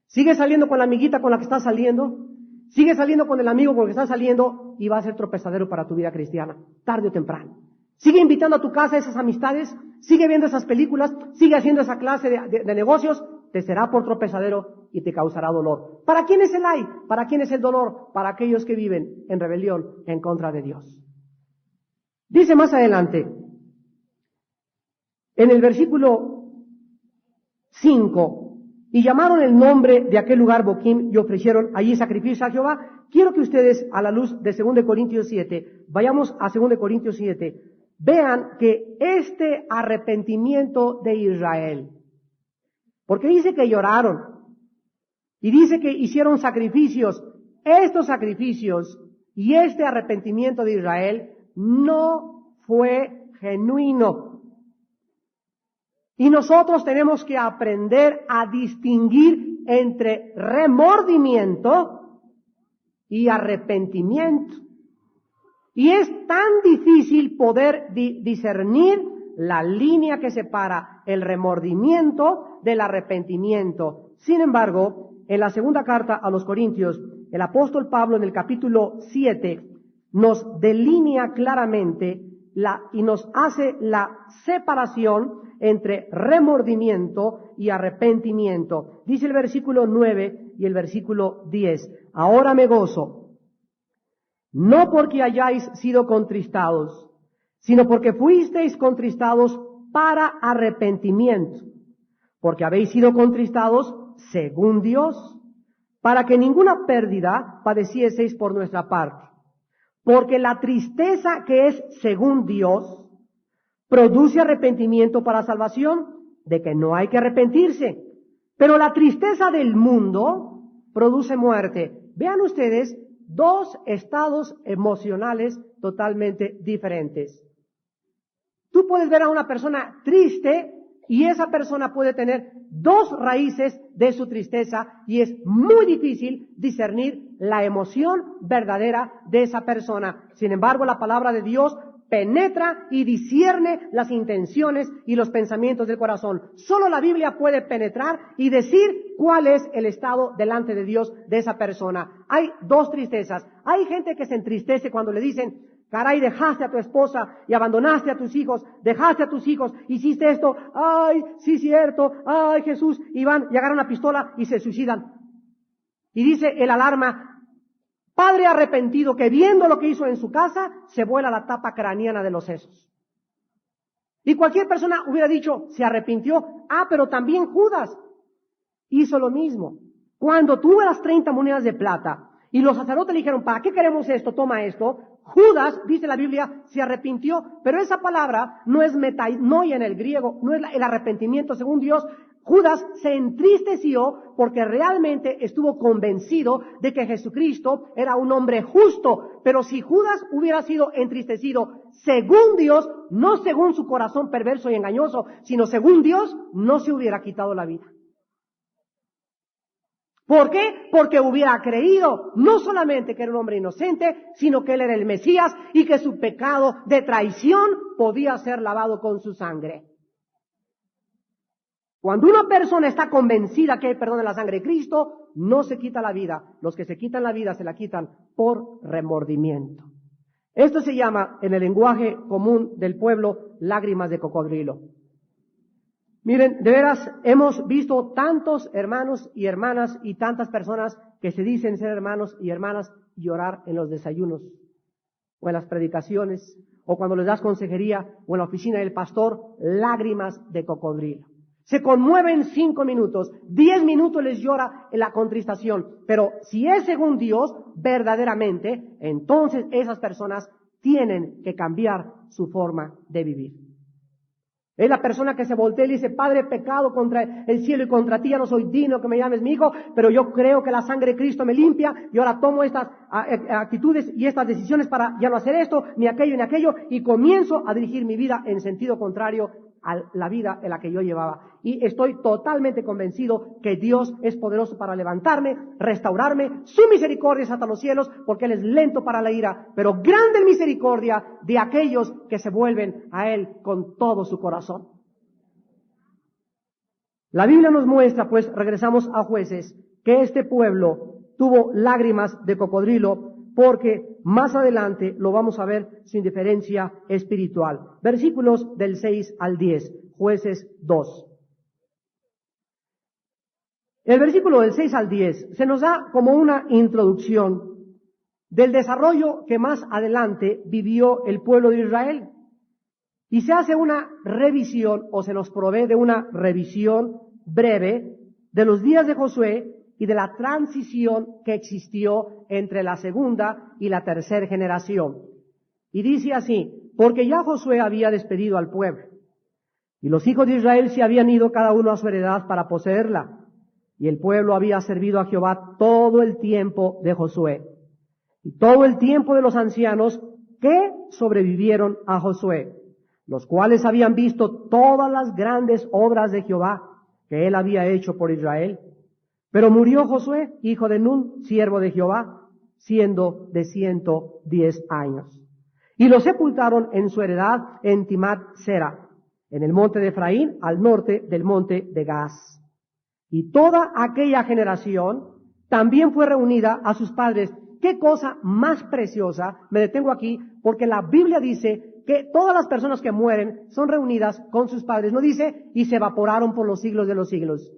Sigue saliendo con la amiguita con la que estás saliendo, sigue saliendo con el amigo con el que estás saliendo, y va a ser tropezadero para tu vida cristiana, tarde o temprano. Sigue invitando a tu casa a esas amistades, sigue viendo esas películas, sigue haciendo esa clase de negocios, te será por tropezadero y te causará dolor. ¿Para quién es el ay? ¿Para quién es el dolor? Para aquellos que viven en rebelión en contra de Dios. Dice más adelante, en el versículo 5, y llamaron el nombre de aquel lugar Boquim y ofrecieron allí sacrificio a Jehová. Quiero que ustedes, a la luz de 2 Corintios 7, vayamos a 2 Corintios 7, vean que este arrepentimiento de Israel, porque dice que lloraron y dice que hicieron sacrificios, estos sacrificios y este arrepentimiento de Israel no fue genuino. Y nosotros tenemos que aprender a distinguir entre remordimiento y arrepentimiento. Y es tan difícil poder discernir la línea que separa el remordimiento del arrepentimiento. Sin embargo, en la segunda carta a los Corintios, el apóstol Pablo en el capítulo 7 nos delinea claramente y nos hace la separación entre remordimiento y arrepentimiento. Dice el versículo 9 y el versículo 10. Ahora me gozo, no porque hayáis sido contristados, sino porque fuisteis contristados para arrepentimiento, porque habéis sido contristados según Dios, para que ninguna pérdida padecieseis por nuestra parte. Porque la tristeza que es según Dios produce arrepentimiento para salvación, de que no hay que arrepentirse. Pero la tristeza del mundo produce muerte. Vean ustedes 2 estados emocionales totalmente diferentes. Tú puedes ver a una persona triste y esa persona puede tener 2 raíces de su tristeza y es muy difícil discernir la emoción verdadera de esa persona. Sin embargo, la palabra de Dios penetra y discierne las intenciones y los pensamientos del corazón. Solo la Biblia puede penetrar y decir cuál es el estado delante de Dios de esa persona. Hay 2 tristezas. Hay gente que se entristece cuando le dicen, caray, dejaste a tu esposa y abandonaste a tus hijos, dejaste a tus hijos, hiciste esto, ay, sí cierto, ay Jesús, y van y agarran una pistola y se suicidan. Y dice el alarma, padre arrepentido que viendo lo que hizo en su casa, se vuela la tapa craneana de los sesos. Y cualquier persona hubiera dicho, se arrepintió, pero también Judas hizo lo mismo. Cuando tuvo las 30 monedas de plata, y los sacerdotes le dijeron, ¿para qué queremos esto? Toma esto. Judas, dice la Biblia, se arrepintió, pero esa palabra no es metanoia en el griego, no es el arrepentimiento según Dios. Judas se entristeció porque realmente estuvo convencido de que Jesucristo era un hombre justo. Pero si Judas hubiera sido entristecido según Dios, no según su corazón perverso y engañoso, sino según Dios, no se hubiera quitado la vida. ¿Por qué? Porque hubiera creído no solamente que era un hombre inocente, sino que él era el Mesías y que su pecado de traición podía ser lavado con su sangre. Cuando una persona está convencida que hay perdón en la sangre de Cristo, no se quita la vida. Los que se quitan la vida se la quitan por remordimiento. Esto se llama, en el lenguaje común del pueblo, lágrimas de cocodrilo. Miren, de veras, hemos visto tantos hermanos y hermanas y tantas personas que se dicen ser hermanos y hermanas llorar en los desayunos, o en las predicaciones, o cuando les das consejería, o en la oficina del pastor, lágrimas de cocodrilo. Se conmueven 5 minutos, 10 minutos les llora en la contristación, pero si es según Dios, verdaderamente, entonces esas personas tienen que cambiar su forma de vivir. Es la persona que se voltea y le dice, Padre, he pecado contra el cielo y contra ti, ya no soy digno que me llames mi hijo, pero yo creo que la sangre de Cristo me limpia y ahora tomo estas actitudes y estas decisiones para ya no hacer esto, ni aquello, y comienzo a dirigir mi vida en sentido contrario a la vida en la que yo llevaba. Y estoy totalmente convencido que Dios es poderoso para levantarme, restaurarme, su misericordia es hasta los cielos, porque Él es lento para la ira, pero grande en misericordia de aquellos que se vuelven a Él con todo su corazón. La Biblia nos muestra, pues regresamos a Jueces, que este pueblo tuvo lágrimas de cocodrilo, porque más adelante lo vamos a ver su indiferencia espiritual. Versículos del 6 al 10, Jueces 2. El versículo del 6 al 10 se nos da como una introducción del desarrollo que más adelante vivió el pueblo de Israel. Y se hace una revisión, o se nos provee de una revisión breve de los días de Josué y de la transición que existió entre la segunda y la tercera generación. Y dice así, porque ya Josué había despedido al pueblo, y los hijos de Israel se habían ido cada uno a su heredad para poseerla, y el pueblo había servido a Jehová todo el tiempo de Josué, y todo el tiempo de los ancianos que sobrevivieron a Josué, los cuales habían visto todas las grandes obras de Jehová que él había hecho por Israel. Pero murió Josué, hijo de Nun, siervo de Jehová, siendo de 110 años. Y lo sepultaron en su heredad en Timat Sera, en el monte de Efraín, al norte del monte de Gaz. Y toda aquella generación también fue reunida a sus padres. Qué cosa más preciosa. Me detengo aquí porque la Biblia dice que todas las personas que mueren son reunidas con sus padres. No dice, y se evaporaron por los siglos de los siglos.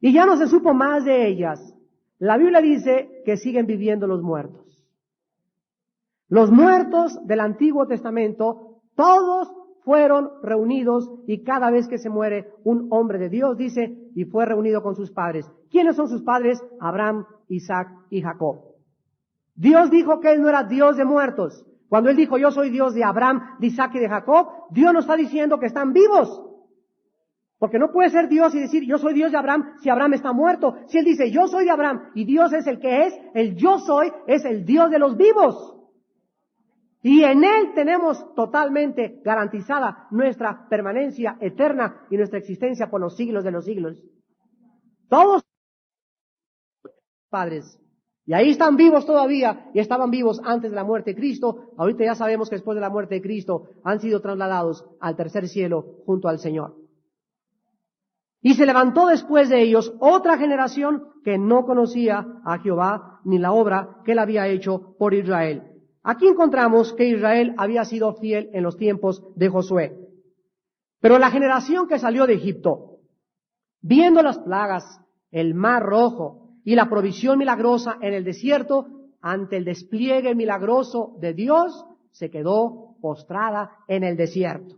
Y ya no se supo más de ellas. La Biblia dice que siguen viviendo los muertos. Los muertos del Antiguo Testamento, todos fueron reunidos, y cada vez que se muere un hombre de Dios, dice, y fue reunido con sus padres. ¿Quiénes son sus padres? Abraham, Isaac y Jacob. Dios dijo que Él no era Dios de muertos. Cuando Él dijo, yo soy Dios de Abraham, de Isaac y de Jacob, Dios no está diciendo que están vivos. Porque no puede ser Dios y decir, yo soy Dios de Abraham, si Abraham está muerto. Si Él dice, yo soy de Abraham, y Dios es el que es, el yo soy, es el Dios de los vivos. Y en Él tenemos totalmente garantizada nuestra permanencia eterna y nuestra existencia por los siglos de los siglos. Todos padres. Y ahí están vivos todavía, y estaban vivos antes de la muerte de Cristo. Ahorita ya sabemos que después de la muerte de Cristo han sido trasladados al tercer cielo junto al Señor. Y se levantó después de ellos otra generación que no conocía a Jehová ni la obra que él había hecho por Israel. Aquí encontramos que Israel había sido fiel en los tiempos de Josué. Pero la generación que salió de Egipto, viendo las plagas, el mar rojo y la provisión milagrosa en el desierto, ante el despliegue milagroso de Dios, se quedó postrada en el desierto.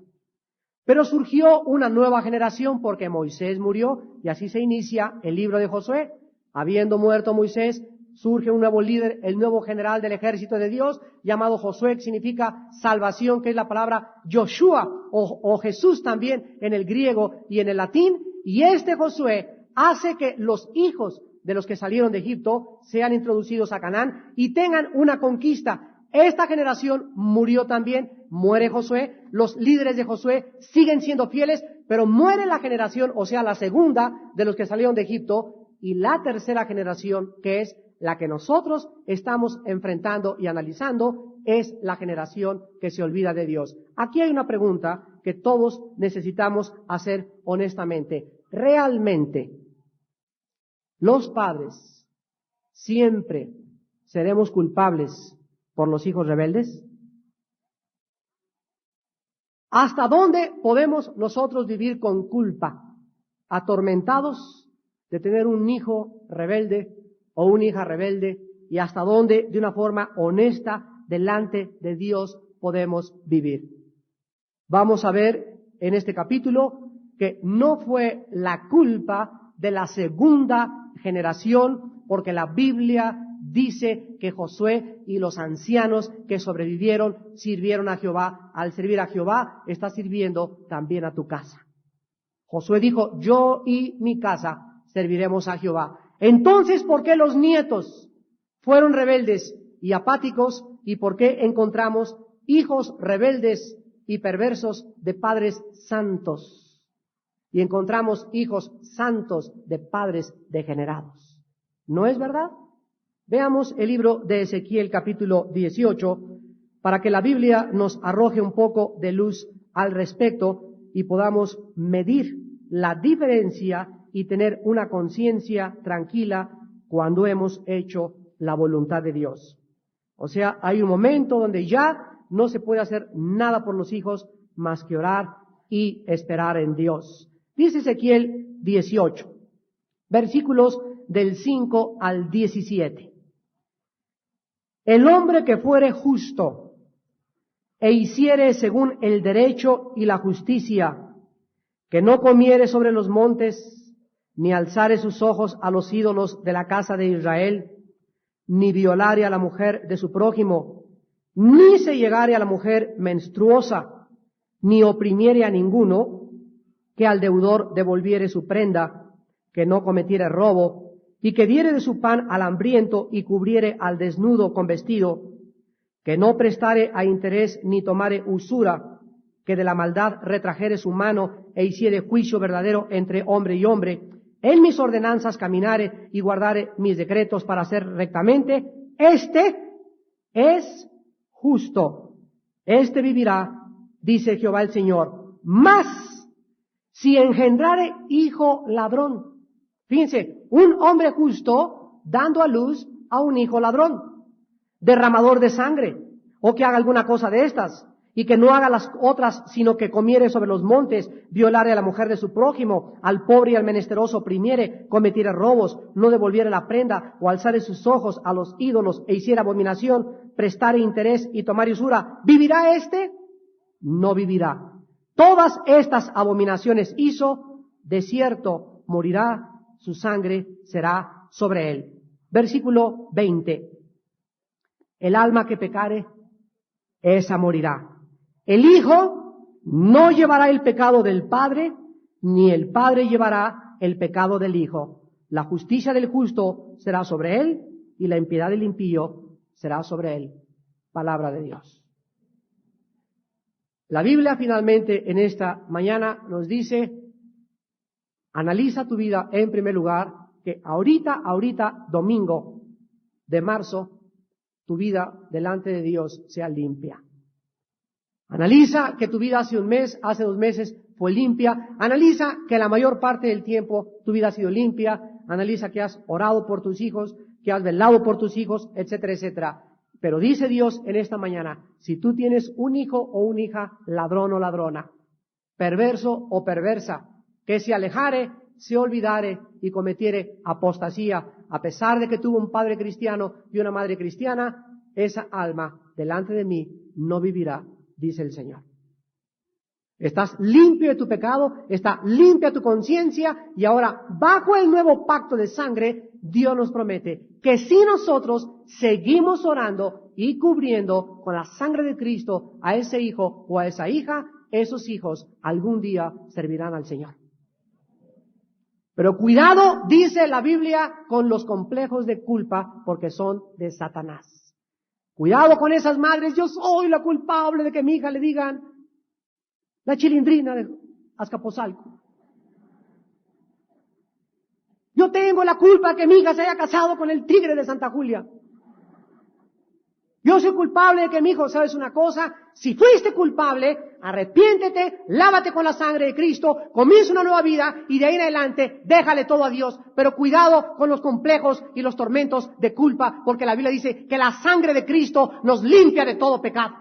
Pero surgió una nueva generación porque Moisés murió, y así se inicia el libro de Josué. Habiendo muerto Moisés, surge un nuevo líder, el nuevo general del ejército de Dios, llamado Josué, que significa salvación, que es la palabra Yoshua, o Jesús también en el griego y en el latín. Y este Josué hace que los hijos de los que salieron de Egipto sean introducidos a Canaán y tengan una conquista. Esta generación murió también, muere Josué, los líderes de Josué siguen siendo fieles, pero muere la generación, o sea, la segunda de los que salieron de Egipto, y la tercera generación, que es la que nosotros estamos enfrentando y analizando, es la generación que se olvida de Dios. Aquí hay una pregunta que todos necesitamos hacer honestamente. ¿Realmente los padres siempre seremos culpables por los hijos rebeldes? ¿Hasta dónde podemos nosotros vivir con culpa, atormentados de tener un hijo rebelde o una hija rebelde? ¿Y hasta dónde, de una forma honesta, delante de Dios podemos vivir? Vamos a ver en este capítulo que no fue la culpa de la segunda generación, porque la Biblia dice que Josué y los ancianos que sobrevivieron sirvieron a Jehová. Al servir a Jehová, está sirviendo también a tu casa. Josué dijo, yo y mi casa serviremos a Jehová. Entonces, ¿por qué los nietos fueron rebeldes y apáticos? ¿Y por qué encontramos hijos rebeldes y perversos de padres santos? Y encontramos hijos santos de padres degenerados. ¿No es verdad? Veamos el libro de Ezequiel capítulo 18 para que la Biblia nos arroje un poco de luz al respecto y podamos medir la diferencia y tener una conciencia tranquila cuando hemos hecho la voluntad de Dios. O sea, hay un momento donde ya no se puede hacer nada por los hijos más que orar y esperar en Dios. Dice Ezequiel 18, versículos del 5 al 17. El hombre que fuere justo e hiciere según el derecho y la justicia, que no comiere sobre los montes, ni alzare sus ojos a los ídolos de la casa de Israel, ni violare a la mujer de su prójimo, ni se llegare a la mujer menstruosa, ni oprimiere a ninguno, que al deudor devolviere su prenda, que no cometiere robo, y que diere de su pan al hambriento y cubriere al desnudo con vestido, que no prestare a interés ni tomare usura, que de la maldad retrajere su mano e hiciere juicio verdadero entre hombre y hombre, en mis ordenanzas caminare y guardare mis decretos para hacer rectamente, este es justo, este vivirá, dice Jehová el Señor. Mas si engendrare hijo ladrón, fíjense, un hombre justo dando a luz a un hijo ladrón, derramador de sangre, o que haga alguna cosa de estas, y que no haga las otras, sino que comiere sobre los montes, violare a la mujer de su prójimo, al pobre y al menesteroso oprimiere, cometiere robos, no devolviere la prenda, o alzare sus ojos a los ídolos e hiciera abominación, prestare interés y tomar usura, ¿vivirá éste? No vivirá. Todas estas abominaciones hizo, de cierto morirá, su sangre será sobre él. Versículo 20. El alma que pecare, esa morirá. El hijo no llevará el pecado del padre, ni el padre llevará el pecado del hijo. La justicia del justo será sobre él, y la impiedad del impío será sobre él. Palabra de Dios. La Biblia finalmente en esta mañana nos dice, analiza tu vida en primer lugar, que ahorita, domingo de marzo, tu vida delante de Dios sea limpia. Analiza que tu vida hace un mes, hace 2 meses fue limpia. Analiza que la mayor parte del tiempo tu vida ha sido limpia. Analiza que has orado por tus hijos, que has velado por tus hijos, etcétera, etcétera. Pero dice Dios en esta mañana, si tú tienes un hijo o una hija, ladrón o ladrona, perverso o perversa, que se alejare, se olvidare y cometiere apostasía, a pesar de que tuvo un padre cristiano y una madre cristiana, esa alma delante de mí no vivirá, dice el Señor. Estás limpio de tu pecado, está limpia tu conciencia y ahora bajo el nuevo pacto de sangre Dios nos promete que si nosotros seguimos orando y cubriendo con la sangre de Cristo a ese hijo o a esa hija, esos hijos algún día servirán al Señor. Pero cuidado, dice la Biblia, con los complejos de culpa, porque son de Satanás. Cuidado con esas madres, yo soy la culpable de que mi hija le digan la Chilindrina de Azcapotzalco. Yo tengo la culpa de que mi hija se haya casado con el tigre de Santa Julia. Yo soy culpable de que mi hijo, ¿sabes una cosa? Si fuiste culpable, arrepiéntete, lávate con la sangre de Cristo, comienza una nueva vida y de ahí en adelante déjale todo a Dios. Pero cuidado con los complejos y los tormentos de culpa, porque la Biblia dice que la sangre de Cristo nos limpia de todo pecado.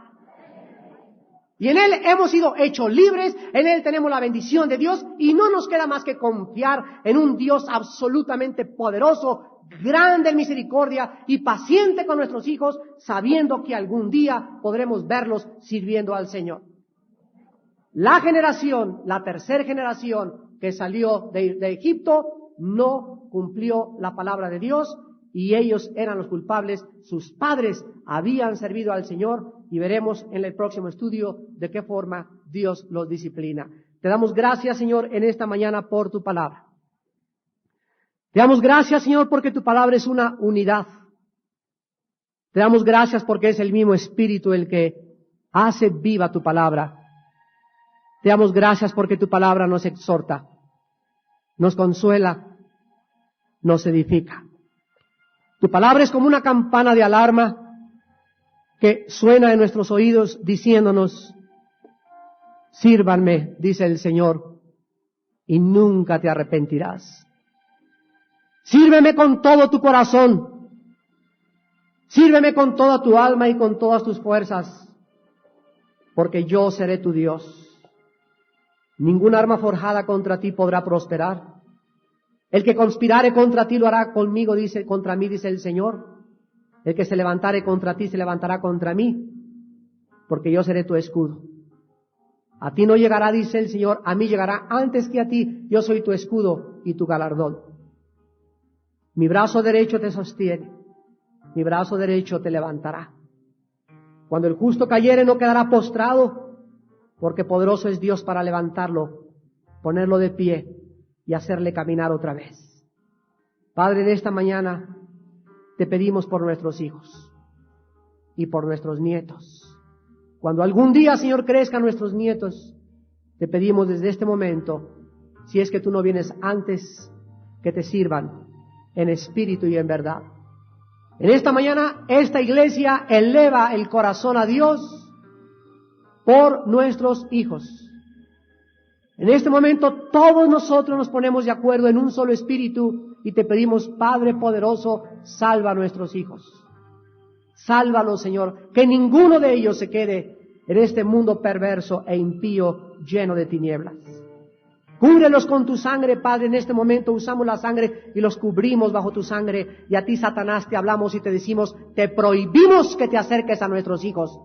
Y en Él hemos sido hechos libres, en Él tenemos la bendición de Dios y no nos queda más que confiar en un Dios absolutamente poderoso, grande en misericordia y paciente con nuestros hijos, sabiendo que algún día podremos verlos sirviendo al Señor. La tercera generación que salió de Egipto, no cumplió la palabra de Dios y ellos eran los culpables. Sus padres habían servido al Señor y veremos en el próximo estudio de qué forma Dios los disciplina. Te damos gracias, Señor, en esta mañana por tu palabra. Te damos gracias, Señor, porque tu palabra es una unidad. Te damos gracias porque es el mismo Espíritu el que hace viva tu palabra. Te damos gracias porque tu palabra nos exhorta, nos consuela, nos edifica. Tu palabra es como una campana de alarma que suena en nuestros oídos diciéndonos, sírvanme, dice el Señor, y nunca te arrepentirás. Sírveme con todo tu corazón, sírveme con toda tu alma y con todas tus fuerzas, porque yo seré tu Dios. Ningún arma forjada contra ti podrá prosperar. El que conspirare contra ti lo hará conmigo, contra mí, dice el Señor. El que se levantare contra ti se levantará contra mí, porque yo seré tu escudo. A ti no llegará, dice el Señor, a mí llegará antes que a ti. Yo soy tu escudo y tu galardón. Mi brazo derecho te sostiene, mi brazo derecho te levantará. Cuando el justo cayere no quedará postrado, porque poderoso es Dios para levantarlo, ponerlo de pie y hacerle caminar otra vez. Padre, en esta mañana te pedimos por nuestros hijos y por nuestros nietos. Cuando algún día, Señor, crezcan nuestros nietos, te pedimos desde este momento, si es que tú no vienes antes, que te sirvan en espíritu y en verdad. En esta mañana, esta iglesia eleva el corazón a Dios por nuestros hijos. En este momento, todos nosotros nos ponemos de acuerdo en un solo espíritu y te pedimos, Padre poderoso, salva a nuestros hijos. Sálvalos, Señor, que ninguno de ellos se quede en este mundo perverso e impío lleno de tinieblas. Cúbrelos con tu sangre, Padre. En este momento usamos la sangre y los cubrimos bajo tu sangre. Y a ti, Satanás, te hablamos y te decimos, te prohibimos que te acerques a nuestros hijos.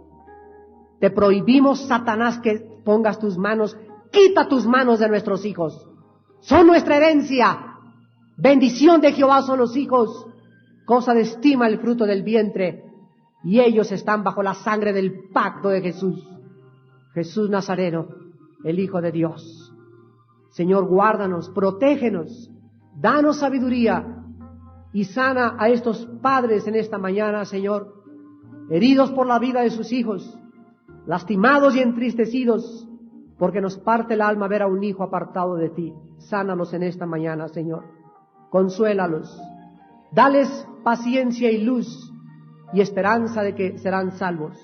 Te prohibimos, Satanás, que pongas tus manos, quita tus manos de nuestros hijos. Son nuestra herencia. Bendición de Jehová son los hijos. Cosa de estima el fruto del vientre. Y ellos están bajo la sangre del pacto de Jesús. Jesús Nazareno, el Hijo de Dios. Señor, guárdanos, protégenos, danos sabiduría y sana a estos padres en esta mañana, Señor, heridos por la vida de sus hijos, lastimados y entristecidos, porque nos parte el alma ver a un hijo apartado de ti. Sánalos en esta mañana, Señor. Consuélalos. Dales paciencia y luz y esperanza de que serán salvos,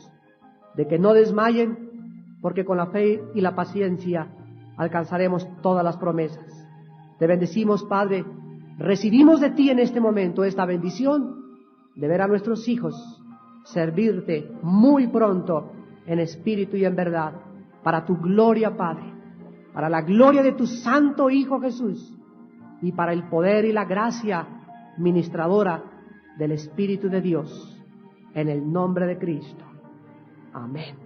de que no desmayen, porque con la fe y la paciencia alcanzaremos todas las promesas. Te bendecimos, Padre. Recibimos de ti en este momento esta bendición de ver a nuestros hijos servirte muy pronto en espíritu y en verdad, para tu gloria, Padre, para la gloria de tu santo Hijo Jesús y para el poder y la gracia ministradora del Espíritu de Dios, en el nombre de Cristo. Amén.